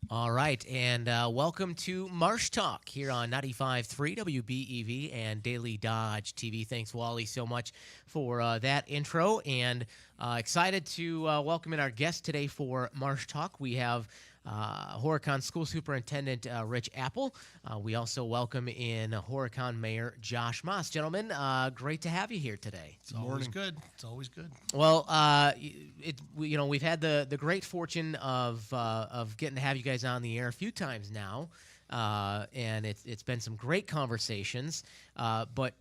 All right, and welcome to Marsh Talk here on 95.3 WBEV and Daily Dodge TV. Thanks, Wally, so much for that intro, and excited to welcome in our guest today for Marsh Talk. We have Horicon School Superintendent Rich Apple. We also welcome in Horicon Mayor Josh Moss. Gentlemen, great to have you here today. It's always good. It's always good. Well, we've had the great fortune of getting to have you guys on the air a few times now, and it's been some great conversations. But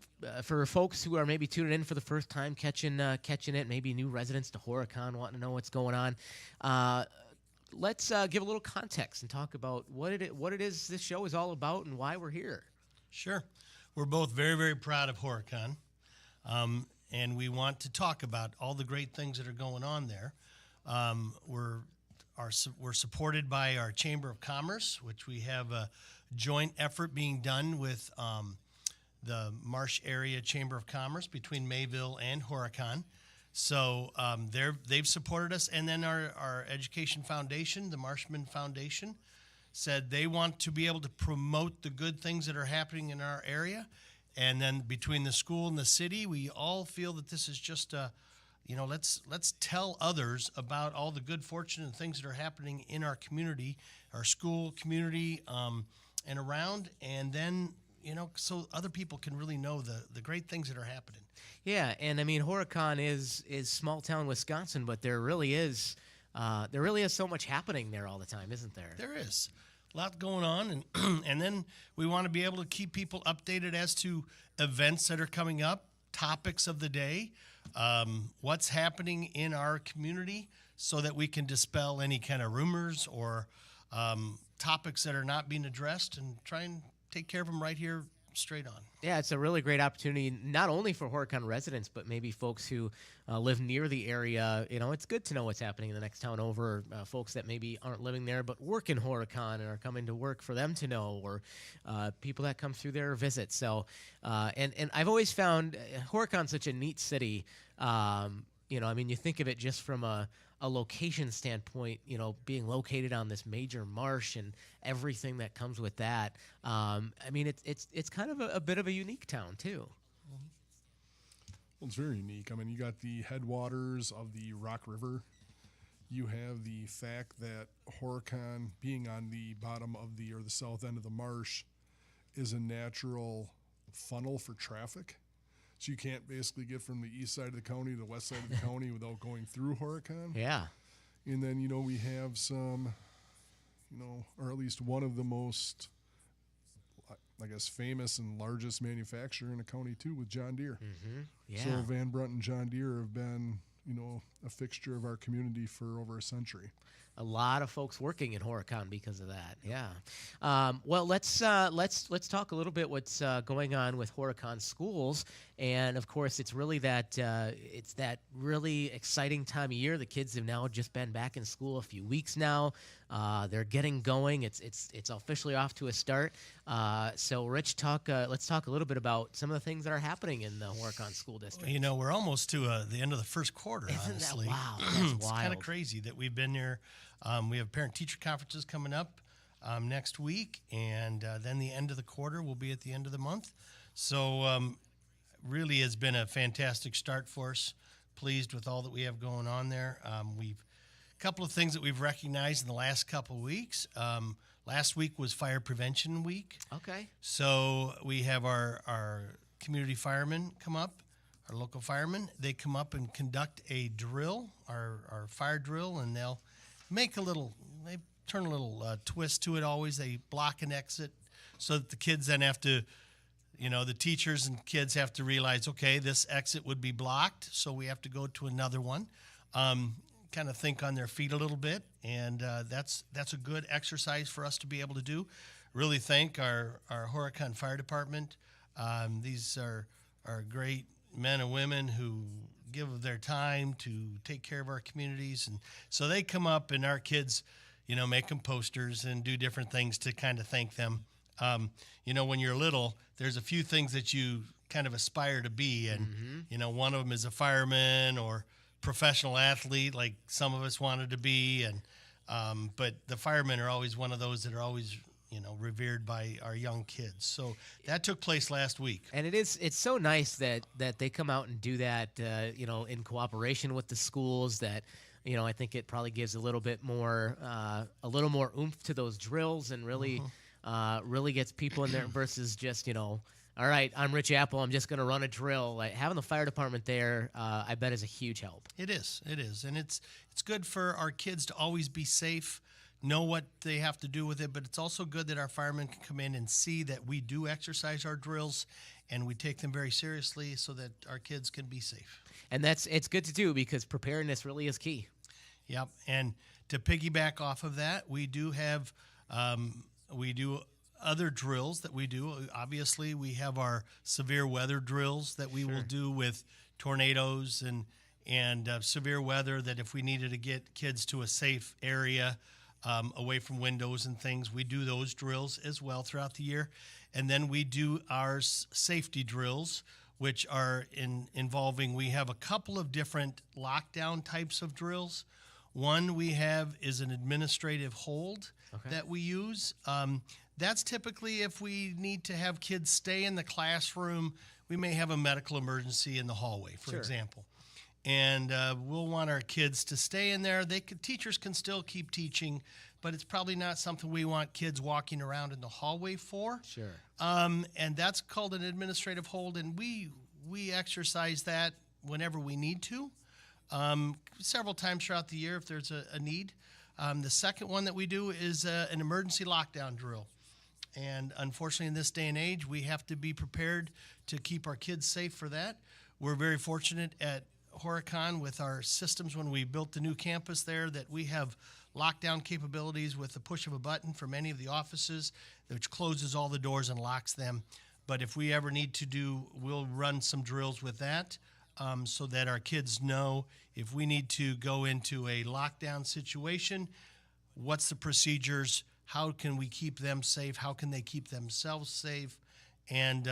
for folks who are maybe tuning in for the first time, catching it, maybe new residents to Horicon wanting to know what's going on. Let's give a little context and talk about what it is this show is all about and why we're here. Sure. We're both very, very proud of Horicon, and we want to talk about all the great things that are going on there. We're supported by our Chamber of Commerce, which we have a joint effort being done with the Marsh Area Chamber of Commerce between Mayville and Horicon. So they've supported us, and then our education foundation, the Marshman Foundation, said they want to be able to promote the good things that are happening in our area. And then between the school and the city, we all feel that this is just let's tell others about all the good fortune and things that are happening in our community, our school community, and around, and then so other people can really know the great things that are happening. Yeah, and I mean Horicon is small town Wisconsin, but there really is so much happening there all the time, isn't there? There is a lot going on, and and then we want to be able to keep people updated as to events that are coming up, topics of the day, what's happening in our community, so that we can dispel any kind of rumors or topics that are not being addressed, and try and take care of them right here straight on. Yeah, it's a really great opportunity, not only for Horicon residents, but maybe folks who live near the area. It's good to know what's happening in the next town over. Folks that maybe aren't living there but work in Horicon and are coming to work, for them to know, or people that come through there or visit. So, and I've always found Horicon such a neat city. You think of it just from a location standpoint, being located on this major marsh and everything that comes with that. It's kind of a bit of a unique town too. Well, it's very unique. You got the headwaters of the Rock River. You have the fact that Horicon, being on the bottom of the south end of the marsh, is a natural funnel for traffic. So you can't basically get from the east side of the county to the west side of the county without going through Horicon. Yeah. And then, we have some, or at least one of the most, I guess, famous and largest manufacturer in the county, too, with John Deere. Mm-hmm. Yeah. So Van Brunt and John Deere have been, a fixture of our community for over a century. A lot of folks working in Horicon because of that. Yeah. Well, let's talk a little bit what's going on with Horicon schools, and of course, it's really that really exciting time of year. The kids have now just been back in school a few weeks now. They're getting going. It's officially off to a start. So, Rich, let's talk a little bit about some of the things that are happening in the Horicon school district. We're almost to the end of the first quarter. Isn't honestly, that wow? That's it's wild. kind of crazy that we've been there. We have parent-teacher conferences coming up next week, and then the end of the quarter will be at the end of the month. So really has been a fantastic start for us. Pleased with all that we have going on there. A couple of things that we've recognized in the last couple of weeks. Last week was Fire Prevention Week. Okay. So we have our community firemen come up, our local firemen. They come up and conduct a drill, our fire drill, and they'll they turn a little twist to it always. They block an exit so that the kids then have to, the teachers and kids have to realize, okay, this exit would be blocked, so we have to go to another one. Kind of think on their feet a little bit, and that's a good exercise for us to be able to do. Really thank our Horicon Fire Department. These are great men and women who give their time to take care of our communities, and so they come up, and our kids, make them posters and do different things to kind of thank them. When you're little, there's a few things that you kind of aspire to be, and one of them is a fireman or professional athlete, like some of us wanted to be, and But the firemen are always one of those that are always, revered by our young kids. So that took place last week. And it's so nice that they come out and do that, in cooperation with the schools. That I think it probably gives a little more oomph to those drills, and really really gets people in there versus just all right, I'm Rich Apple, I'm just going to run a drill. Like, having the fire department there, I bet is a huge help. It is, and it's good for our kids to always be safe, know what they have to do with it, but it's also good that our firemen can come in and see that we do exercise our drills and we take them very seriously so that our kids can be safe. And it's good to do, because preparedness really is key. Yep, and to piggyback off of that, we do have other drills that we do. Obviously, we have our severe weather drills that we will do with tornadoes and severe weather, that if we needed to get kids to a safe area away from windows and things, we do those drills as well throughout the year. And then we do our safety drills, which are involving, we have a couple of different lockdown types of drills. One we have is an administrative hold that we use. That's typically if we need to have kids stay in the classroom. We may have a medical emergency in the hallway, for example. And we'll want our kids to stay in there. Teachers can still keep teaching, but it's probably not something we want kids walking around in the hallway for. Sure. And that's called an administrative hold, and we exercise that whenever we need to, several times throughout the year if there's a need. The second one that we do is an emergency lockdown drill. And unfortunately, in this day and age, we have to be prepared to keep our kids safe for that. We're very fortunate at Horicon with our systems when we built the new campus there that we have lockdown capabilities with the push of a button for many of the offices, which closes all the doors and locks them. But if we ever need to we'll run some drills with that so that our kids know if we need to go into a lockdown situation, what's the procedures, how can we keep them safe, how can they keep themselves safe, and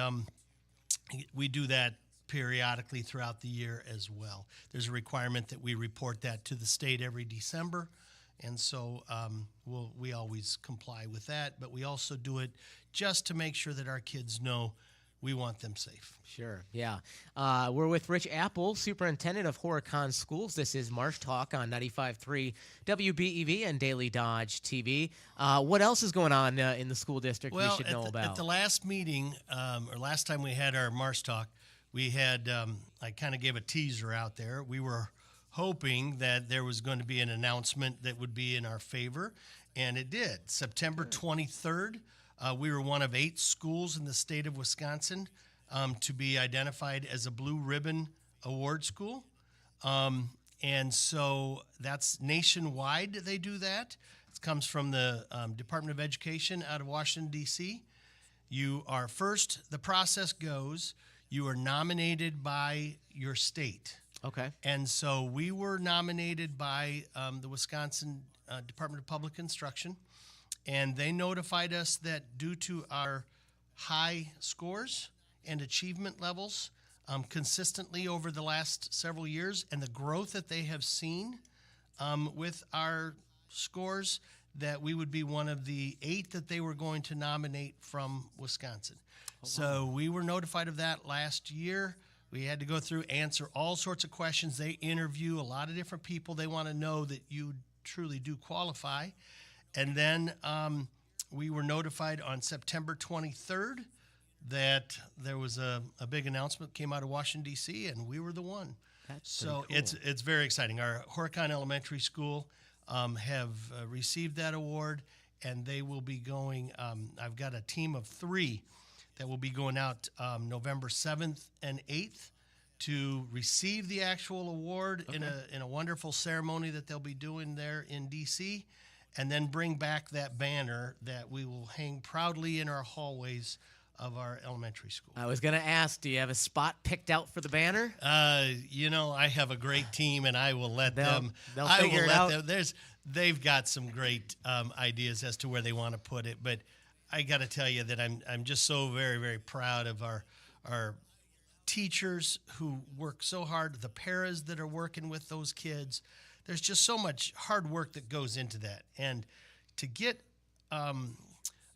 we do that periodically throughout the year as well. There's a requirement that we report that to the state every December, and so we always comply with that, but we also do it just to make sure that our kids know we want them safe. Sure, yeah. We're with Rich Apple, Superintendent of Horicon Schools. This is Marsh Talk on 95.3 WBEV and Daily Dodge TV. What else is going on in the school district we should know about? At the last meeting, or last time we had our Marsh Talk, we had, I kind of gave a teaser out there. We were hoping that there was going to be an announcement that would be in our favor, and it did. September 23rd, we were one of 8 schools in the state of Wisconsin to be identified as a Blue Ribbon Award School. And so that's nationwide they do that. It comes from the Department of Education out of Washington, D.C. You are first, the process goes, you are nominated by your state. Okay. And so we were nominated by the Wisconsin Department of Public Instruction, and they notified us that due to our high scores and achievement levels consistently over the last several years and the growth that they have seen with our scores, that we would be one of the 8 that they were going to nominate from Wisconsin. So we were notified of that last year. We had to go through, answer all sorts of questions. They interview a lot of different people. They want to know that you truly do qualify. And then we were notified on September 23rd that there was a big announcement came out of Washington, D.C., and we were the one. That's so pretty cool. It's very exciting. Our Horicon Elementary School have received that award, and they will be going, I've got a team of 3 that will be going out November 7th and 8th to receive the actual award in a wonderful ceremony that they'll be doing there in D.C., and then bring back that banner that we will hang proudly in our hallways of our elementary school. I was going to ask, do you have a spot picked out for the banner? I have a great team, and I will let them. They'll figure it out. They've got some great ideas as to where they want to put it, but I got to tell you that I'm just so very, very proud of our teachers who work so hard, the paras that are working with those kids. There's just so much hard work that goes into that. And to get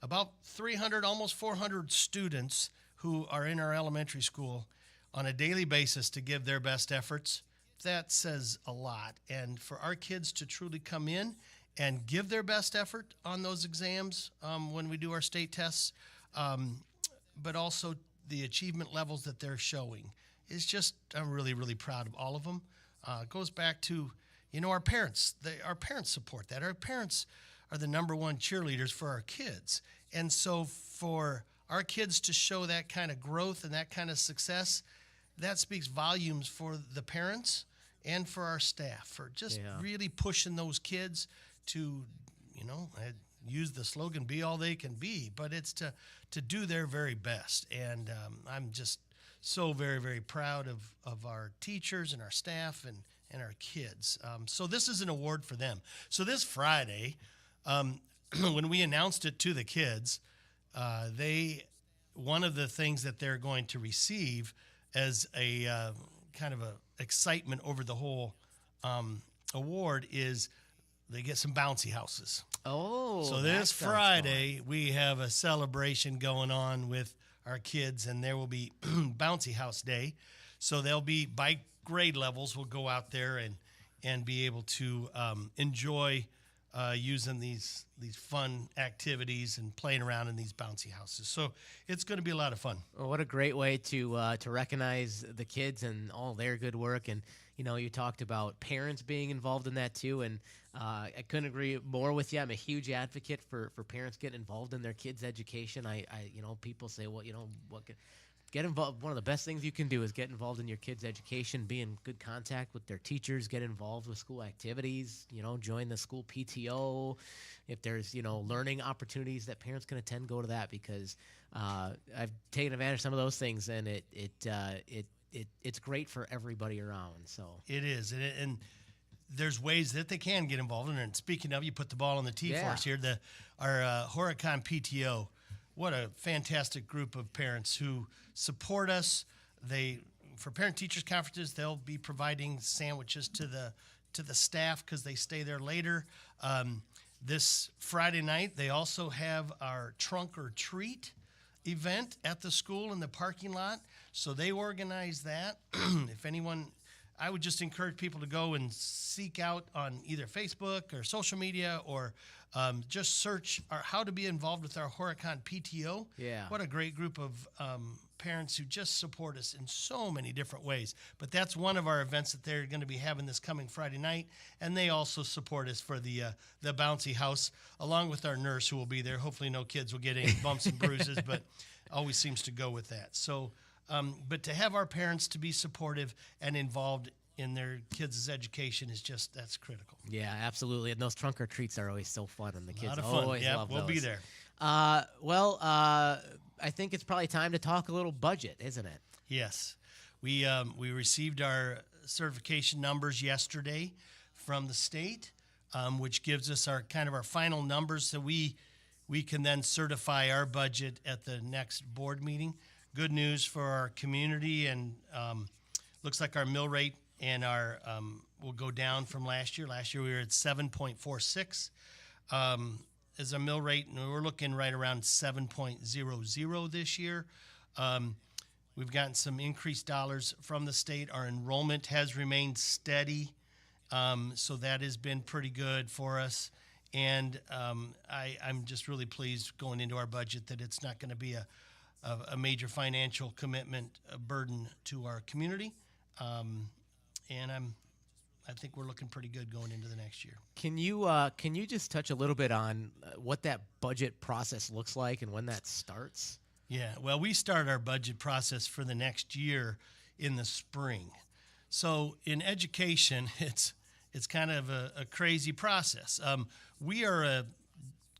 about 300, almost 400 students who are in our elementary school on a daily basis to give their best efforts, that says a lot. And for our kids to truly come in and give their best effort on those exams when we do our state tests, but also the achievement levels that they're showing is just, I'm really, really proud of all of them. It goes back to, our parents. Our parents support that. Our parents are the number one cheerleaders for our kids. And so for our kids to show that kind of growth and that kind of success, that speaks volumes for the parents and for our staff for just really pushing those kids to, I use the slogan, be all they can be, but it's to do their very best. And I'm just so very, very proud of our teachers and our staff and our kids. So this is an award for them. So this Friday, when we announced it to the kids, one of the things that they're going to receive as a kind of a excitement over the whole award is they get some bouncy houses. Oh, so this Friday we have a celebration going on with our kids, and there will be bouncy house day. So they'll be by grade levels. We'll go out there and be able to enjoy using these fun activities and playing around in these bouncy houses. So it's going to be a lot of fun. Well, what a great way to recognize the kids and all their good work. And, you talked about parents being involved in that too. And I couldn't agree more with you. I'm a huge advocate for parents getting involved in their kids' education. I people say, well, get involved. One of the best things you can do is get involved in your kids' education, be in good contact with their teachers, get involved with school activities, join the school PTO. If there's, learning opportunities that parents can attend, go to that, because I've taken advantage of some of those things, and it's great for everybody around. So it is. And there's ways that they can get involved in it. And speaking of, you put the ball on the tee for us here. Our Horicon PTO, what a fantastic group of parents who support us. For parent-teachers conferences, they'll be providing sandwiches to the staff because they stay there later. This Friday night, they also have our trunk or treat event at the school in the parking lot. So they organize that. If anyone, I would just encourage people to go and seek out on either Facebook or social media, or just search how to be involved with our Horicon PTO. Yeah. What a great group of parents who just support us in so many different ways. But that's one of our events that they're going to be having this coming Friday night. And they also support us for the bouncy house, along with our nurse who will be there. Hopefully no kids will get any bumps and bruises, but always seems to go with that. So, but to have our parents to be supportive and involved in their kids' education is just, that's critical. Yeah, absolutely. And those trunk or treats are always so fun, and the kids a lot of fun. always love we'll those. be there. I think it's probably time to talk a little budget, isn't it? Yes. We received our certification numbers yesterday from the state, which gives us our final numbers, so we can then certify our budget at the next board meeting. Good news for our community, and looks like our mill rate and our will go down from last year. Last year we were at 7.46 as a mill rate, and we're looking right around 7.00 this year. We've gotten some increased dollars from the state. Our enrollment has remained steady, so that has been pretty good for us. And I'm just really pleased going into our budget that it's not going to be a major financial commitment, a burden to our community. And I think we're looking pretty good going into the next year. Can you just touch a little bit on what that budget process looks like and when that starts? Yeah, well, we start our budget process for the next year in the spring. So in education, it's kind of a crazy process. We are a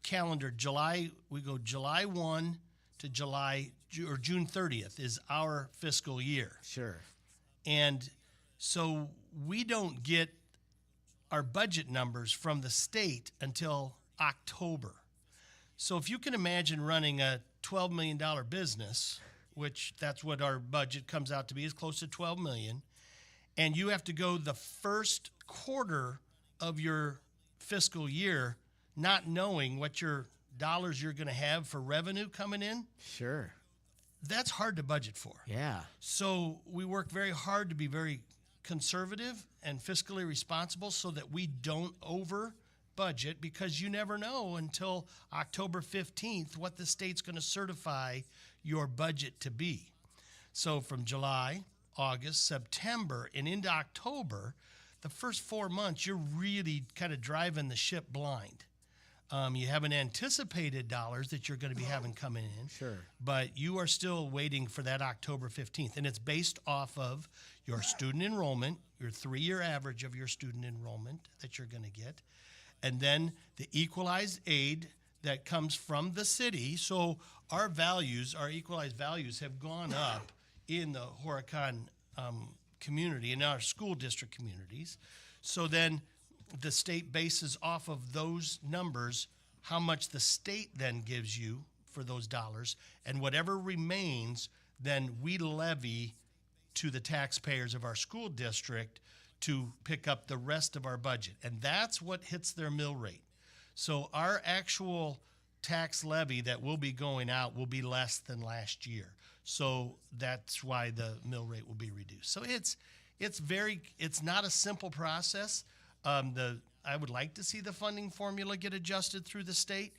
calendar July. We go July 1 to June 30th is our fiscal year. Sure. And so we don't get our budget numbers from the state until October. So if you can imagine running a $12 million business which that's what our budget comes out to be, is close to 12 million. And you have to go the first quarter of your fiscal year not knowing what your dollars you're going to have for revenue coming in. Sure. That's hard to budget for. Yeah. So we work very hard to be very conservative and fiscally responsible so that we don't over budget, because you never know until October 15th what the state's going to certify your budget to be. So from July, August, September, and into October, the first 4 months, you're really kind of driving the ship blind. You haven't anticipated dollars that you're going to be having coming in. Sure. But you are still waiting for that October 15th. And it's based off of your student enrollment, your 3-year average of your student enrollment that you're going to get, and then the equalized aid that comes from the city. So our values, our equalized values, have gone up in the Horicon community, in our school district communities. So then the state bases off of those numbers how much the state then gives you for those dollars, and whatever remains, then we levy to the taxpayers of our school district to pick up the rest of our budget. And that's what hits their mill rate. So our actual tax levy that will be going out will be less than last year. So that's why the mill rate will be reduced. So it's not a simple process. I would like to see the funding formula get adjusted through the state.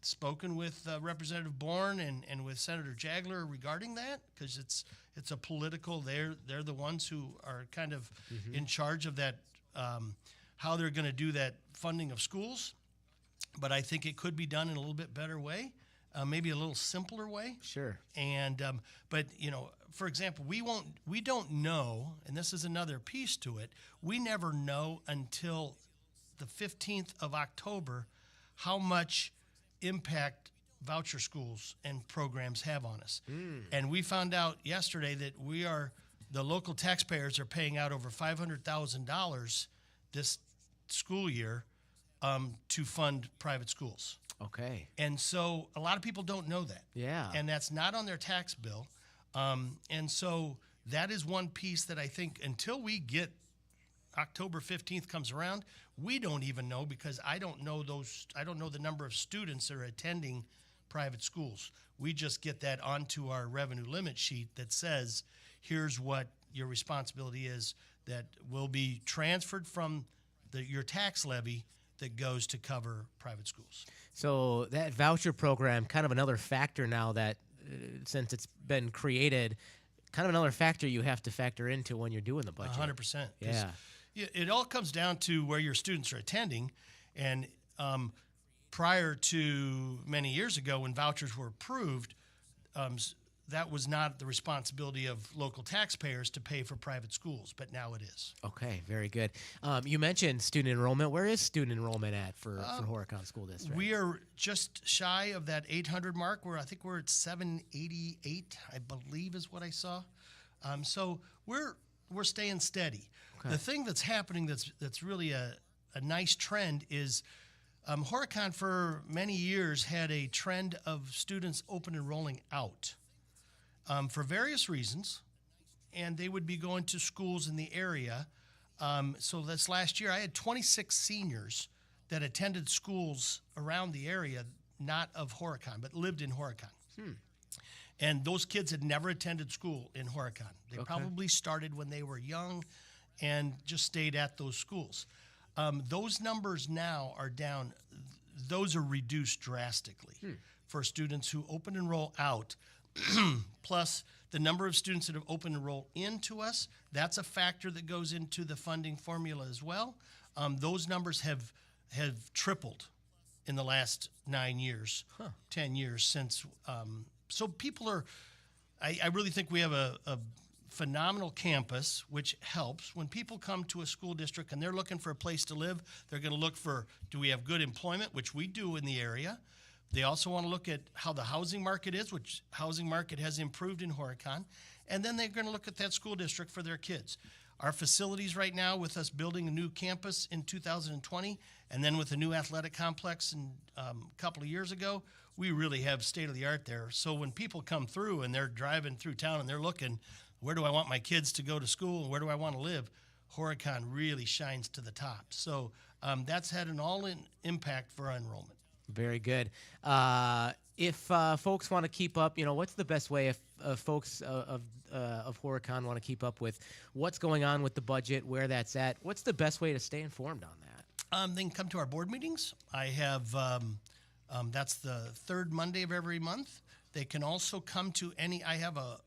Spoken with Representative Bourne and with Senator Jagler regarding that, because it's a political. They're the ones who are kind of in charge of that, how they're going to do that funding of schools. But I think it could be done in a little bit better way, maybe a little simpler way. Sure. And but for example, we don't know, and this is another piece to it. We never know until the 15th of October how much impact voucher schools and programs have on us. And we found out yesterday that the local taxpayers are paying out over $500,000 this school year to fund private schools. Okay. And so a lot of people don't know that. Yeah. And that's not on their tax bill. And so that is one piece that I think until we get October 15th comes around, we don't even know, because I don't know the number of students that are attending private schools. We just get that onto our revenue limit sheet that says, here's what your responsibility is that will be transferred from your tax levy that goes to cover private schools. So that voucher program, kind of another factor now that since it's been created, kind of another factor you have to factor into when you're doing the budget. 100%. Yeah. It all comes down to where your students are attending. And prior to many years ago, when vouchers were approved, that was not the responsibility of local taxpayers to pay for private schools, but now it is. Okay, very good. You mentioned student enrollment. Where is student enrollment at for Horicon School District? We are just shy of that 800 mark. I think we're at 788, I believe is what I saw. So we're staying steady. Okay. The thing that's happening that's really a nice trend is Horicon for many years had a trend of students open enrolling out for various reasons, and they would be going to schools in the area. So this last year, I had 26 seniors that attended schools around the area, not of Horicon, but lived in Horicon. And those kids had never attended school in Horicon. They probably started when they were young and just stayed at those schools. Those numbers now are down. Those are reduced drastically for students who open enroll out. Plus the number of students that have open enroll into us, that's a factor that goes into the funding formula as well. Those numbers have tripled in the last 9 years, 10 years since. So people are, I really think we have a phenomenal campus, which helps. When people come to a school district and they're looking for a place to live, they're going to look for, do we have good employment, which we do in the area. They also want to look at how the housing market is, which housing market has improved in Horicon. And then they're going to look at that school district for their kids. our facilities right now, with us building a new campus in 2020, and then with a new athletic complex a couple of years ago, we really have state-of-the-art there. So when people come through and they're driving through town and they're looking, where do I want my kids to go to school, and where do I want to live, Horicon really shines to the top. So that's had an all-in impact for our enrollment. Very good. If folks want to keep up, what's the best way if folks of Horicon want to keep up with what's going on with the budget, where that's at? What's the best way to stay informed on that? They can come to our board meetings. I have that's the third Monday of every month. They can also come to I have a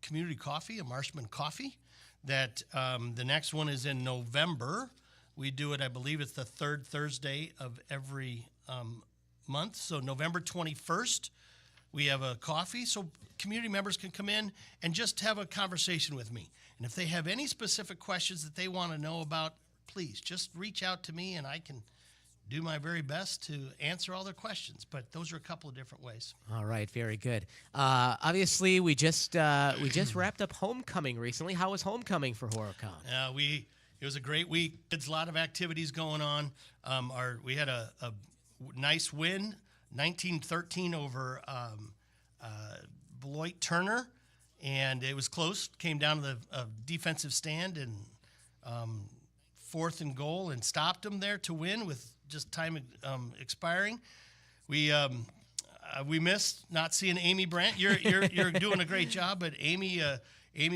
community coffee, a Marshman coffee, that the next one is in November. We do it, I believe it's the third Thursday of every month. So November 21st, we have a coffee. So community members can come in and just have a conversation with me. And if they have any specific questions that they want to know about, please just reach out to me and I can do my very best to answer all their questions. But those are a couple of different ways. All right, very good. Obviously, we just wrapped up homecoming recently. How was homecoming for Horicon? It was a great week. It's a lot of activities going on. We had a nice win, 19-13 over Beloit Turner, and it was close. Came down to the defensive stand and 4th and goal, and stopped them there to win with just time expiring. We missed not seeing Amy Brandt. You're doing a great job, but Amy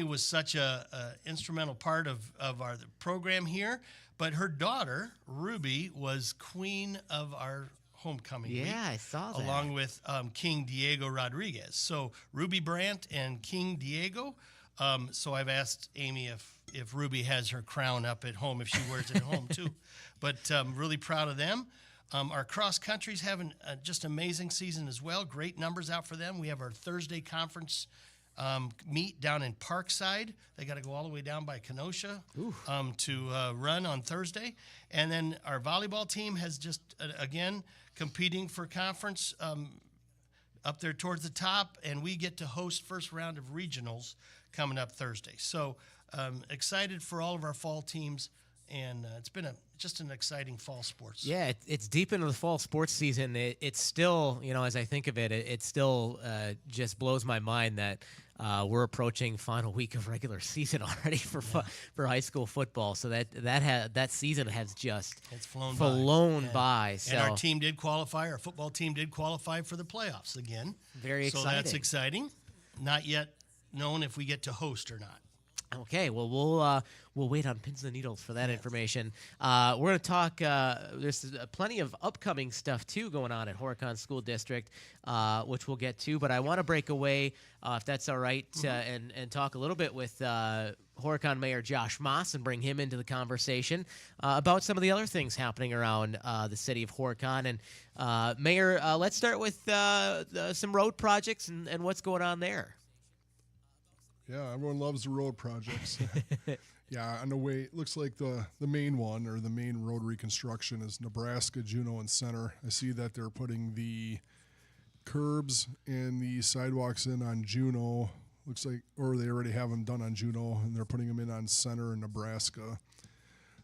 was such a instrumental part of our program here. But her daughter Ruby was queen of our homecoming week. Yeah, I saw that. Along with King Diego Rodriguez. So Ruby Brandt and King Diego. So I've asked Amy if Ruby has her crown up at home, if she wears it at home too. But really proud of them. Our cross country's having just amazing season as well. Great numbers out for them. We have our Thursday conference meet down in Parkside. They got to go all the way down by Kenosha to run on Thursday. And then our volleyball team has just, again, competing for conference up there towards the top, and we get to host first round of regionals coming up Thursday. So excited for all of our fall teams, and it's been just an exciting fall sports. Yeah, it's deep into the fall sports season. It's still, as I think of it, it still just blows my mind that we're approaching final week of regular season already for high school football. So that season has just it's flown by. So. And our team did qualify. Our football team did qualify for the playoffs again. Very exciting. So that's exciting. Not yet known if we get to host or not. Okay, well, we'll wait on pins and needles for that information. We're going to talk. There's plenty of upcoming stuff too going on at Horicon School District, which we'll get to. But I want to break away, if that's all right, and talk a little bit with Horicon Mayor Josh Moss and bring him into the conversation about some of the other things happening around the city of Horicon. And Mayor, let's start with some road projects and what's going on there. Yeah, everyone loves the road projects. Yeah, on the way, it looks like the main one, or the main road reconstruction, is Nebraska, Juneau, and Center. I see that they're putting the curbs and the sidewalks in on Juneau. Looks like, or they already have them done on Juneau, and they're putting them in on Center and Nebraska.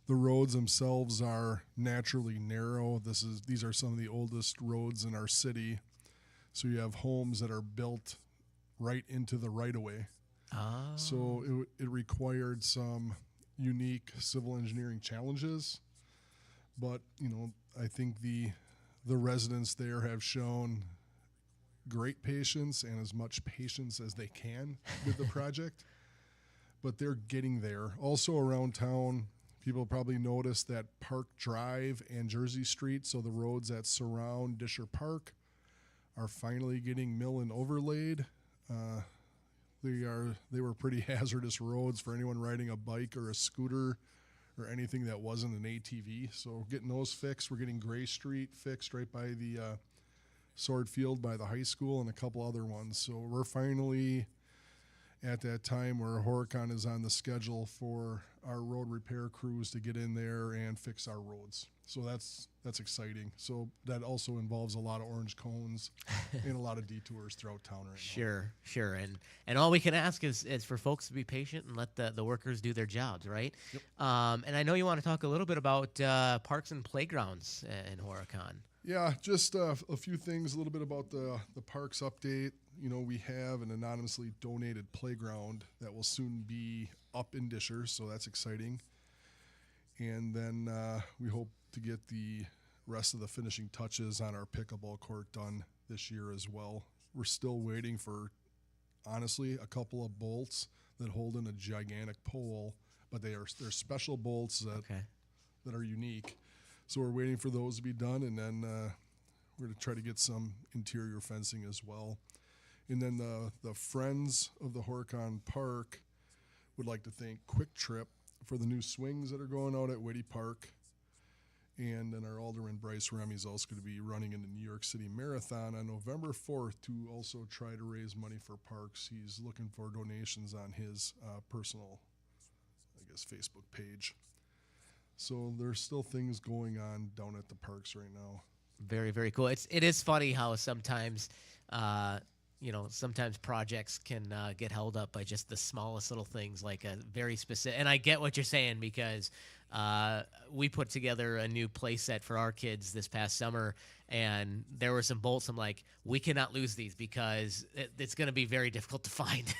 The roads themselves are naturally narrow. These are some of the oldest roads in our city. So you have homes that are built right into the right-of-way. So it required some unique civil engineering challenges, but I think the residents there have shown great patience and as much patience as they can with the project, but they're getting there. Also around town, people probably noticed that Park Drive and Jersey Street, so the roads that surround Disher Park, are finally getting mill and overlaid. They were pretty hazardous roads for anyone riding a bike or a scooter or anything that wasn't an ATV. So getting those fixed. We're getting Gray Street fixed right by the Sword Field by the high school and a couple other ones. So we're finally at that time where Horicon is on the schedule for our road repair crews to get in there and fix our roads. So that's exciting. So that also involves a lot of orange cones and a lot of detours throughout town right now. Sure. And all we can ask is for folks to be patient and let the workers do their jobs, right? Yep. And I know you want to talk a little bit about parks and playgrounds in Horicon. Yeah, just a few things, a little bit about the parks update. You know, we have an anonymously donated playground that will soon be up in Disher, so that's exciting. And then we hope to get the rest of the finishing touches on our pickleball court done this year as well. We're still waiting for, honestly, a couple of bolts that hold in a gigantic pole, but they're special bolts that are unique. So we're waiting for those to be done, and then we're going to try to get some interior fencing as well. And then the Friends of the Horicon Park would like to thank Quick Trip for the new swings that are going out at Whitty Park. And then our Alderman Bryce Remy is also going to be running in the New York City Marathon on November 4th to also try to raise money for parks. He's looking for donations on his personal, Facebook page. So there's still things going on down at the parks right now. Very, very cool. It is funny how sometimes sometimes projects can get held up by just the smallest little things, like a very specific. And I get what you're saying, because we put together a new play set for our kids this past summer, and there were some bolts. I'm like, we cannot lose these because it's going to be very difficult to find.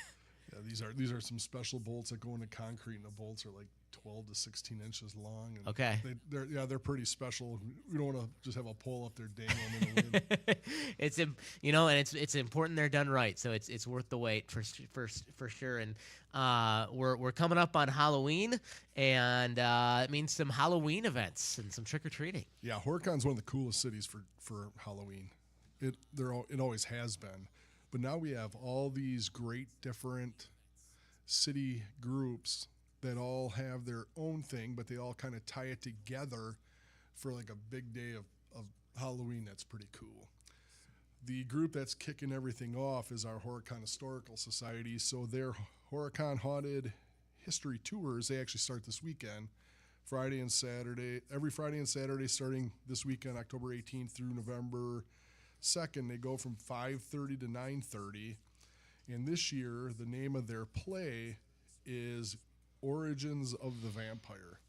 Yeah, these are some special bolts that go into concrete, and the bolts are like 12 to 16 inches long. And okay. They're pretty special. We don't want to just have a pole up there dangling in the wind. It's important they're done right. So it's worth the wait for sure. And we're coming up on Halloween, and it means some Halloween events and some trick or treating. Yeah, Horicon's one of the coolest cities for Halloween. It always has been. But now we have all these great different city groups that all have their own thing, but they all kind of tie it together for like a big day of Halloween. That's pretty cool. The group that's kicking everything off is our Horicon Historical Society. So their Horicon Haunted History Tours, they actually start this weekend, every Friday and Saturday starting this weekend, October 18th through November 2nd. They go from 5:30 to 9:30. And this year, the name of their play is Origins of the Vampire.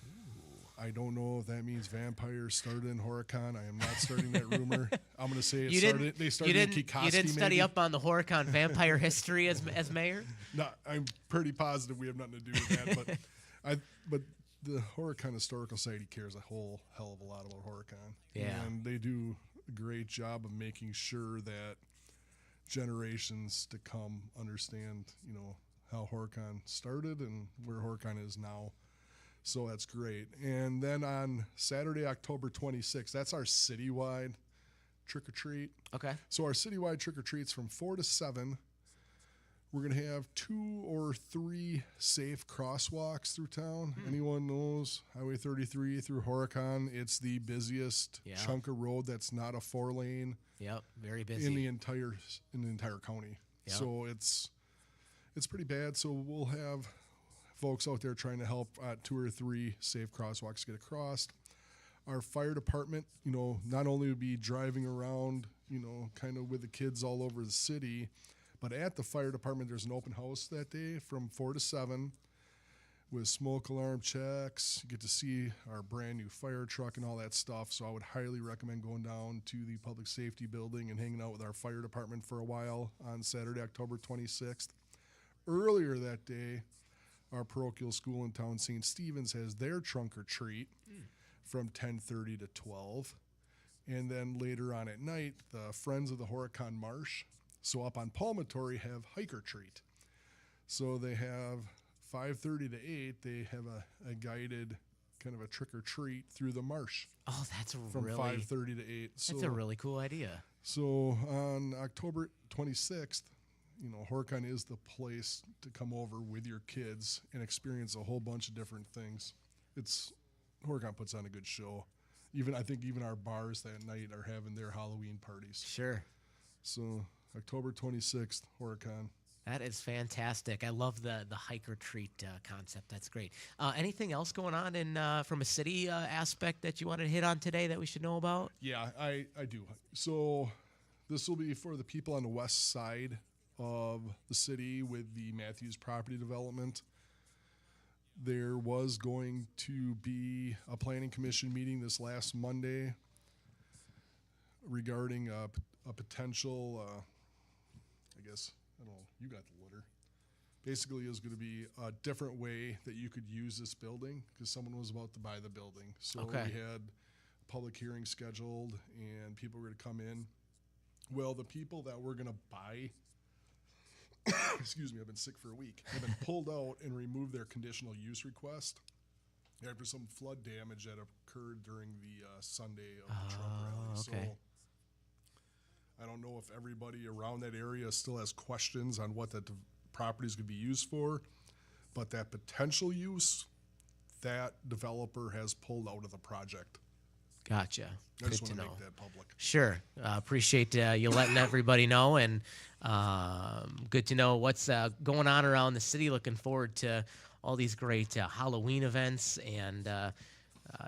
Ooh. I don't know if that means vampires started in Horicon. I am not starting that rumor. I'm going to say they started in Kikoski. You didn't study maybe? up on the Horicon vampire history as mayor? No, I'm pretty positive we have nothing to do with that. But the Horicon Historical Society cares a whole hell of a lot about Horicon. Yeah. And they do a great job of making sure that generations to come understand, how Horicon started and where Horicon is now. So that's great. And then on Saturday, October 26th, that's our citywide trick-or-treat. Okay. So our citywide trick-or-treats from 4 to 7. We're going to have 2 or 3 safe crosswalks through town. Anyone knows Highway 33 through Horicon? It's the busiest chunk of road that's not a 4-lane. Yep, very busy. In the entire county. Yep. So it's pretty bad. So we'll have folks out there trying to help 2 or 3 safe crosswalks get across. Our fire department, not only will be driving around, kind of with the kids all over the city, but at the fire department, there's an open house that day from 4 to 7 with smoke alarm checks. You get to see our brand new fire truck and all that stuff. So I would highly recommend going down to the public safety building and hanging out with our fire department for a while on Saturday, October 26th. Earlier that day, our parochial school in town, St. Stephen's, has their trunk or treat from 10:30 to 12. And then later on at night, the Friends of the Horicon Marsh, so up on Palmatory, have hiker treat. So they have 5:30 to 8, they have a guided kind of a trick or treat through the marsh. Oh, that's from 5:30 to 8. That's a really cool idea. So on October 26th, Horicon is the place to come over with your kids and experience a whole bunch of different things. Horicon puts on a good show. I think even our bars that night are having their Halloween parties. Sure. So October 26th, Horicon. That is fantastic. I love the hiker treat concept. That's great. Anything else going on in from a city aspect that you wanted to hit on today that we should know about? Yeah, I do. So this will be for the people on the west side of the city with the Matthews property development. There was going to be a planning commission meeting this last Monday regarding a potential, I guess, I don't know, you got the letter. Basically, it was going to be a different way that you could use this building because someone was about to buy the building. So Okay. we had a public hearing scheduled and people were going to come in. Well, the people that were going to buy, excuse me, I've been sick for a week, have been pulled out and removed their conditional use request after some flood damage that occurred during the Sunday of the Trump rally. okay. So I don't know if everybody around that area still has questions on what that property is going to be used for, but that potential use, that developer has pulled out of the project. Gotcha. I just Good to want to know. make that public. Sure. Appreciate you letting everybody know, and good to know what's going on around the city. Looking forward to all these great Halloween events, and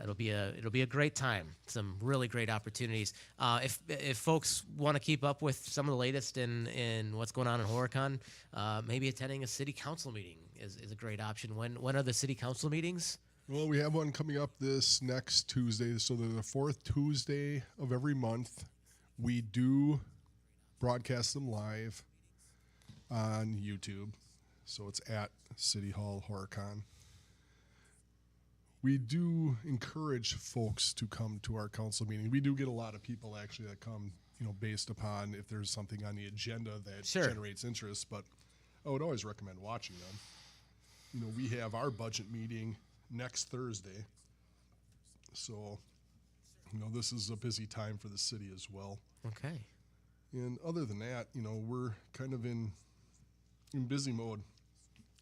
it'll be a great time. Some really great opportunities. If folks want to keep up with some of the latest in what's going on in Horicon, maybe attending a city council meeting is a great option. When are the city council meetings? Well, we have one coming up this next Tuesday. So they're the fourth Tuesday of every month. We do broadcast them live on YouTube. So it's at City Hall Horicon. We do encourage folks to come to our council meeting. We do get a lot of people actually that come, based upon if there's something on the agenda that Sure. generates interest. But I would always recommend watching them. We have our budget meeting next Thursday. So, this is a busy time for the city as well. Okay. And other than that, we're kind of in busy mode,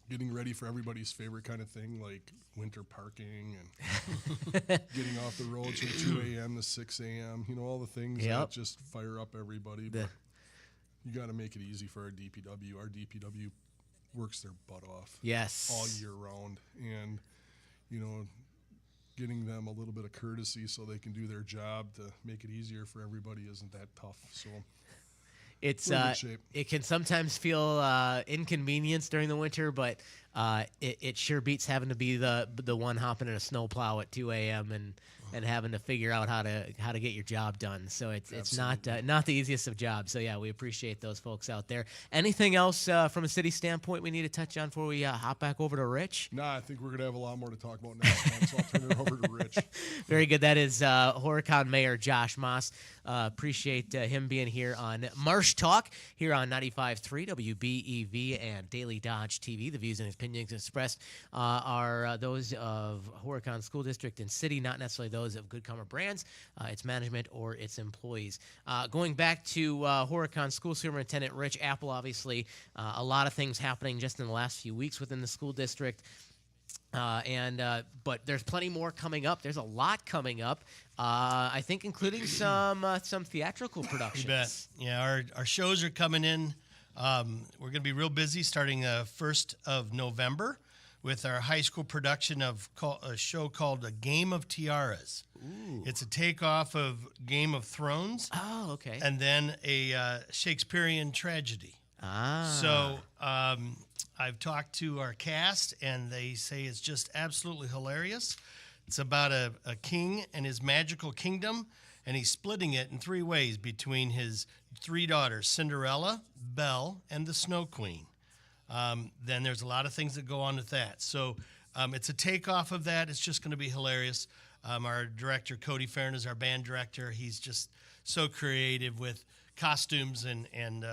getting ready for everybody's favorite kind of thing, like winter parking and getting off the roads from 2 a.m. to 6 a.m., all the things Yep. that just fire up everybody. But you got to make it easy for our DPW. Our DPW works their butt off Yes. all year round. And, getting them a little bit of courtesy so they can do their job to make it easier for everybody isn't that tough. So It's we're in good shape. it can sometimes feel inconvenience during the winter, but it sure beats having to be the one hopping in a snowplow at 2 a.m. and having to figure out how to get your job done. So it's not the easiest of jobs. So yeah, we appreciate those folks out there. Anything else from a city standpoint we need to touch on before we hop back over to Rich? Nah, I think we're going to have a lot more to talk about next time, so I'll turn it over to Rich. Very good. That is Horicon Mayor Josh Moss. Appreciate him being here on Marsh Talk here on 95.3 WBEV and Daily Dodge TV. The views and opinions expressed are those of Horicon School District and City, not necessarily those of Good Comer Brands, its management, or its employees. Going back to Horicon School Superintendent Rich Apple, obviously a lot of things happening just in the last few weeks within the school district. But there's plenty more coming up. There's a lot coming up. I think including some theatrical productions. You bet. Yeah, our shows are coming in. We're going to be real busy starting 1st of November with our high school production of a show called A Game of Tiaras. Ooh. It's a takeoff of Game of Thrones. Oh, okay. And then a Shakespearean tragedy. So I've talked to our cast, and they say it's just absolutely hilarious. It's about a king and his magical kingdom, and he's splitting it in 3 ways between his 3 daughters, Cinderella, Belle, and the Snow Queen. Then there's a lot of things that go on with that. So it's a takeoff of that. It's just going to be hilarious. Our director, Cody Farron, is our band director. He's just so creative with costumes and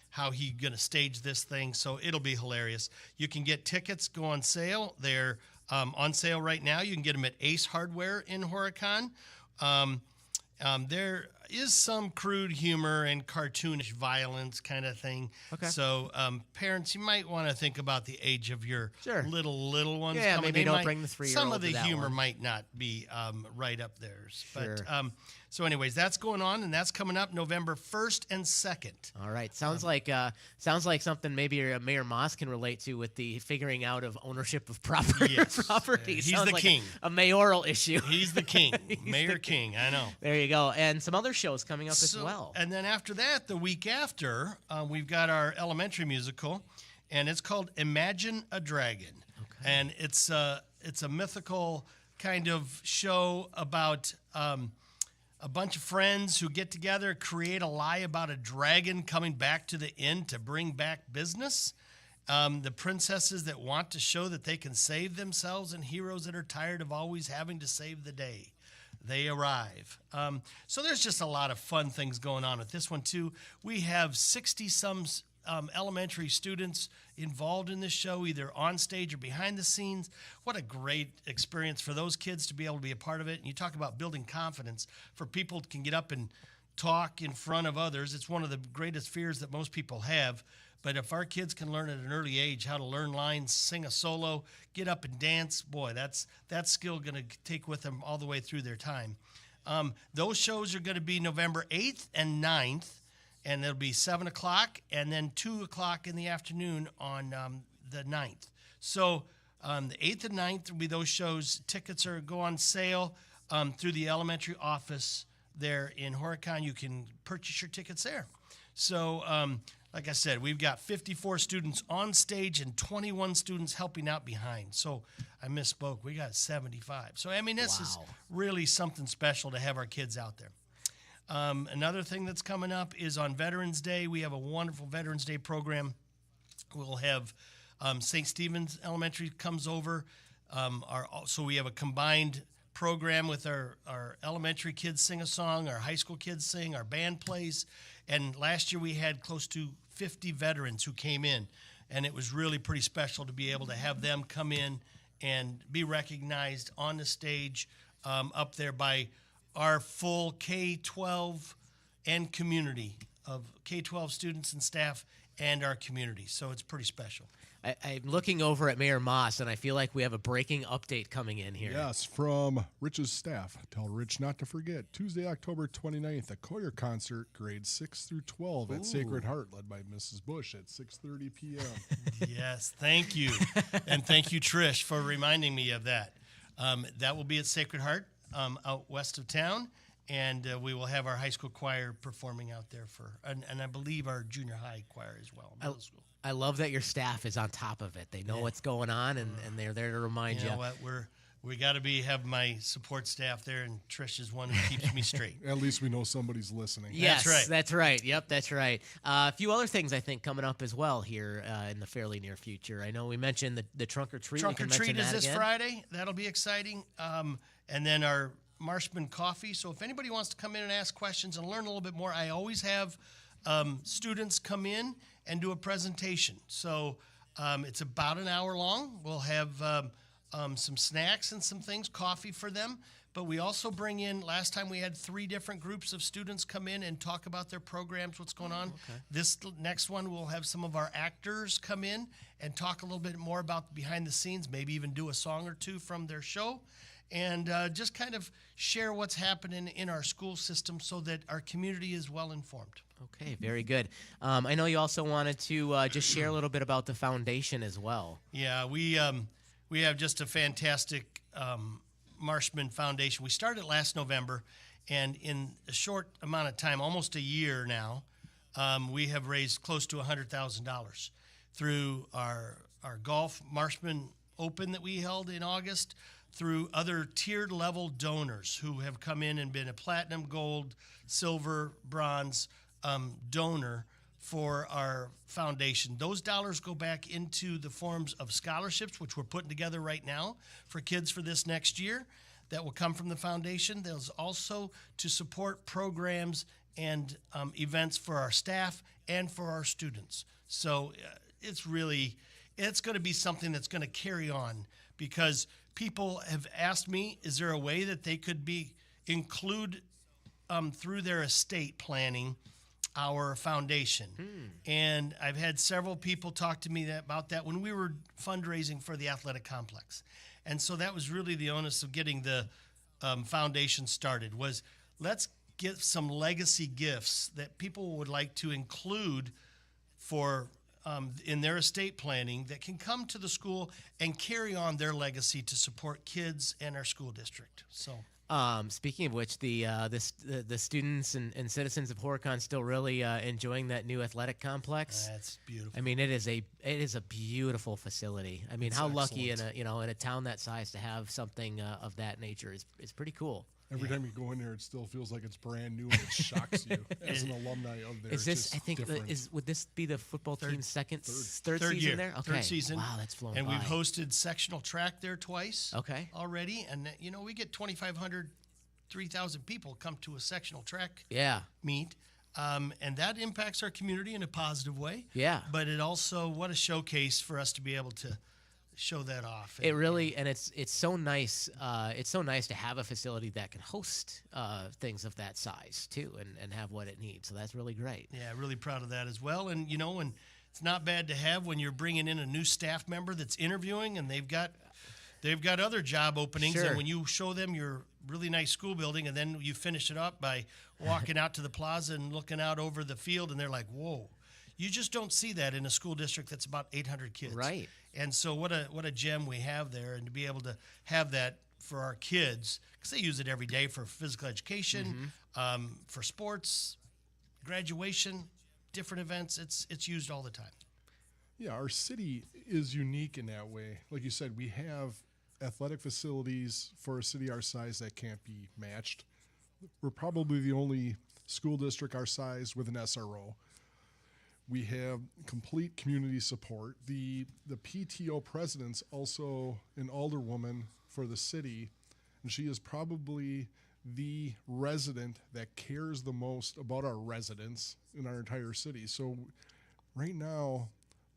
how he's going to stage this thing. So it'll be hilarious. You can get tickets, go on sale. They're on sale right now. You can get them at Ace Hardware in Horicon. is some crude humor and cartoonish violence kind of thing. Okay. So parents, you might want to think about the age of your Sure. little ones. Yeah, coming. maybe They don't might- bring the 3-year-old Some of to the that humor one. might not be right up theirs. Sure. But so anyways, that's going on, and that's coming up November 1st and 2nd. All right, sounds like something maybe Mayor Moss can relate to with the figuring out of ownership of property. Yes. property. He's Sounds the like king. a mayoral issue. He's the king, He's Mayor the King. I know. There you go, and some other shows coming up as So- well. And then after that, the week after, we've got our elementary musical, and it's called Imagine a Dragon. Okay. And it's a mythical kind of show about a bunch of friends who get together, create a lie about a dragon coming back to the inn to bring back business. The princesses that want to show that they can save themselves, and heroes that are tired of always having to save the day. They arrive. So there's just a lot of fun things going on with this one, too. We have 60-some elementary students involved in this show, either on stage or behind the scenes. What a great experience for those kids to be able to be a part of it. And you talk about building confidence for people who can get up and talk in front of others. It's one of the greatest fears that most people have. But if our kids can learn at an early age how to learn lines, sing a solo, get up and dance, boy, that's skill going to take with them all the way through their time. Those shows are going to be November 8th and 9th, and it'll be 7 o'clock and then 2 o'clock in the afternoon on the 9th. So the 8th and 9th will be those shows. Tickets go on sale through the elementary office there in Horicon. You can purchase your tickets there. So like I said, we've got 54 students on stage and 21 students helping out behind. So I misspoke. We got 75. So, I mean, this is Wow. really something special to have our kids out there. Another thing that's coming up is on Veterans Day. We have a wonderful Veterans Day program. We'll have St. Stephen's Elementary comes over. So we have a combined program with our elementary kids sing a song, our high school kids sing, our band plays. And last year we had close to 50 veterans who came in, and it was really pretty special to be able to have them come in and be recognized on the stage up there by our full K-12 and community of K-12 students and staff and our community. So it's pretty special. I'm looking over at Mayor Moss, and I feel like we have a breaking update coming in here. Yes, from Rich's staff. Tell Rich not to forget. Tuesday, October 29th, a choir concert, grades 6 through 12 at Sacred Heart, led by Mrs. Bush at 6:30 p.m. Yes, thank you. And thank you, Trish, for reminding me of that. That will be at Sacred Heart out west of town, and we will have our high school choir performing out there and I believe our junior high choir as well, middle school. I love that your staff is on top of it. They know what's going on, and they're there to remind you. You know what? We got to have my support staff there, and Trish is one who keeps me straight. At least we know somebody's listening. Yes, That's right. That's right. Yep, that's right. A few other things I think coming up as well here in the fairly near future. I know we mentioned the trunk or treat. Trunk We or can treat mention is that this again. Friday. That'll be exciting. And then our Marshman coffee. So if anybody wants to come in and ask questions and learn a little bit more, I always have students come in and do a presentation. So it's about an hour long. We'll have some snacks and some things, coffee for them. But we also bring in, last time we had 3 different groups of students come in and talk about their programs, what's going on. Okay. This next one, we'll have some of our actors come in and talk a little bit more about behind the scenes, maybe even do a song or two from their show, and just kind of share what's happening in our school system so that our community is well informed. Okay, very good. I know you also wanted to just share a little bit about the foundation as well. Yeah, we have just a fantastic Marshman Foundation. We started last November, and in a short amount of time, almost a year now, we have raised close to $100,000 through our golf Marshman Open that we held in August, through other tiered level donors who have come in and been a platinum, gold, silver, bronze donor for our foundation. Those dollars go back into the forms of scholarships, which we're putting together right now for kids for this next year that will come from the foundation. There's also to support programs and events for our staff and for our students. So it's going to be something that's going to carry on, because people have asked me, is there a way that they could include through their estate planning our foundation. And I've had several people talk to me about that when we were fundraising for the athletic complex. And so that was really the onus of getting the foundation started, was let's get some legacy gifts that people would like to include for in their estate planning that can come to the school and carry on their legacy to support kids and our school district. So speaking of which, the students and citizens of Horicon still really enjoying that new athletic complex. that's beautiful. I mean, it is a beautiful facility. I mean, It's how lucky in excellent. in a town that size to have something of that nature is pretty cool. Every time you go in there, it still feels like it's brand new and it shocks you as an alumni of there. Is It's this? just I think different. would this be the football team's third Third season year, there? Okay. third season. Wow, that's flown And by. we've hosted sectional track there twice. Okay. Already, and we get 2,500, 3,000 people come to a sectional track Yeah. meet, and that impacts our community in a positive way. Yeah. But it also, what a showcase for us to be able to show that off. It really, and it's so nice. It's so nice to have a facility that can host things of that size too, and have what it needs. So that's really great. Yeah, really proud of that as well. And and it's not bad to have when you're bringing in a new staff member that's interviewing, and they've got other job openings. Sure. And when you show them your really nice school building, and then you finish it up by walking out to the plaza and looking out over the field, and they're like, "Whoa." You just don't see that in a school district that's about 800 kids. Right. And so what a gem we have there, and to be able to have that for our kids, because they use it every day for physical education, for sports, graduation, different events. It's used all the time. Yeah, our city is unique in that way. Like you said, we have athletic facilities for a city our size that can't be matched. We're probably the only school district our size with an SRO. We have complete community support. The PTO president's also an alderwoman for the city, and she is probably the resident that cares the most about our residents in our entire city. So right now,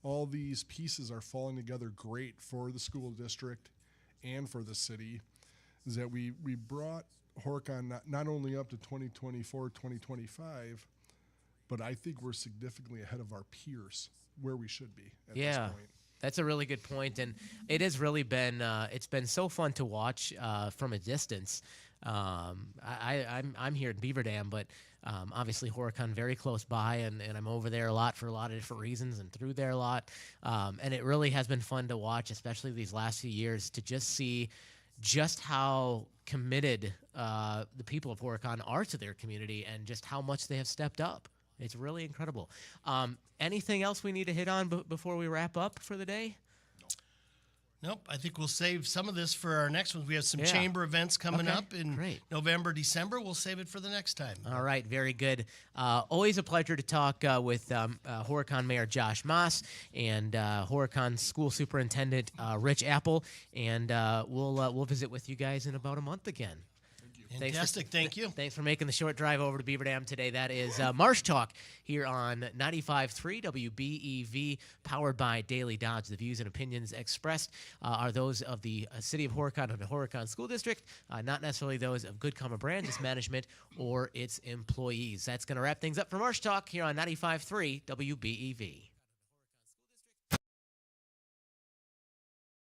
all these pieces are falling together great for the school district and for the city. Is that we brought Horicon not only up to 2024, 2025, but I think we're significantly ahead of our peers where we should be at this point. That's a really good point, and it has really been it's been so fun to watch from a distance. I'm here in Beaver Dam, but obviously Horicon very close by, and I'm over there a lot for a lot of different reasons and through there a lot. And it really has been fun to watch, especially these last few years, to just see just how committed the people of Horicon are to their community and just how much they have stepped up. It's really incredible. Anything else we need to hit on before we wrap up for the day? Nope. I think we'll save some of this for our next ones. We have some Yeah. chamber events coming Okay, up in great. November, December. We'll save it for the next time. All right, very good. Always a pleasure to talk with Horicon Mayor Josh Moss and Horicon School Superintendent Rich Apple, and we'll visit with you guys in about a month again. Fantastic. Thank you. Thanks for making the short drive over to Beaver Dam today. That is Marsh Talk here on 95.3 WBEV, powered by Daily Dodge. The views and opinions expressed are those of the city of Horicon and the Horicon School District, not necessarily those of Good Common Brand, its management, or its employees. That's going to wrap things up for Marsh Talk here on 95.3 WBEV.